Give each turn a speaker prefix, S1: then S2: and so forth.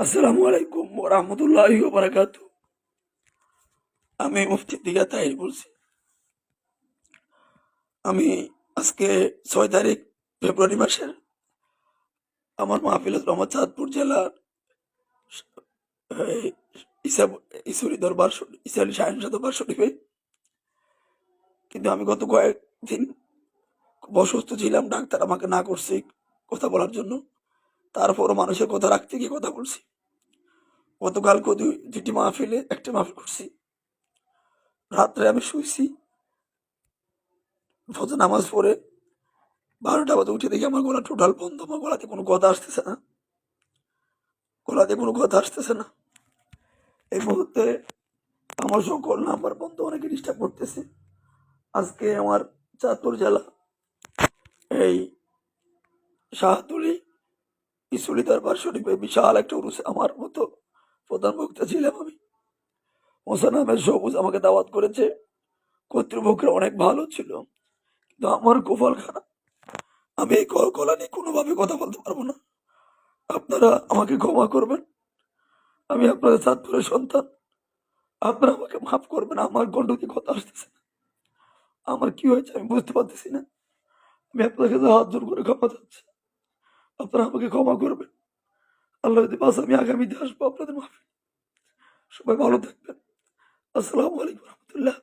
S1: আসসালামু আলাইকুম রহমতুল্লাহি বারাকাতু। আমি মুফতি দিঘা তাহির বলছি। আমি আজকে 6 তারিখ ফেব্রুয়ারি মাসের আমার মাহফিল রহমত চাঁদপুর জেলার এই, ইসা ঈশ্বরী দরবার ইসালি শাহিন দরবার শরীফে। কিন্তু আমি গত কয়েকদিন খুব অসুস্থ ছিলাম, ডাক্তার আমাকে না করছে কথা বলার জন্য। তারপরও মানুষের কথা রাখতে গিয়ে কথা বলছি। গতকালকে দুটি মাহফিলে একটা মাহফিল করছি। রাত্রে আমি শুয়েছি, ফজর নামাজ পড়ে 12টা বাজে উঠে দেখি আমার গলা টোটাল বন্ধ। আমার গলাতে কোনো কথা আসতেছে না, গলাতে কোনো কথা আসতেছে না। এই মুহূর্তে আমার সকল নাম্বার বন্ধ, অনেকে ডিস্টার্ব করতেছে। আজকে আমার চাঁদপুর জেলা এই শাহতুলি ইসুলি দরবার শরীফে বিশাল একটা উরুসে আমার মতো প্রধান বক্তা ছিলাম আমি। মোসান আহমেদ সবুজ আমাকে দাওয়াত করেছে, কর্তৃপক্ষের অনেক ভালো ছিল, কিন্তু আমার কপাল খারাপ। আমি এই গলা নিয়ে কোনোভাবে কথা বলতে পারবো না। আপনারা আমাকে ক্ষমা করবেন, আমি আপনাদের চাঁদপুরের সন্তান। আপনারা আমাকে মাফ করবেন, আমার গন্ডতে কথা আসতেছে না। আমার কি হয়েছে আমি বুঝতে পারতেছি না। আমি আপনার কাছে হাত জোর করে ক্ষমা চাচ্ছি, আপনারা আমাকে ক্ষমা করবেন। আল্লাহ যদি বাস আমি আগামীতে আসবো আপনাদের মাফি। সবাই ভালো থাকবেন। আসসালামু আলাইকুম রহমতুল্লাহ।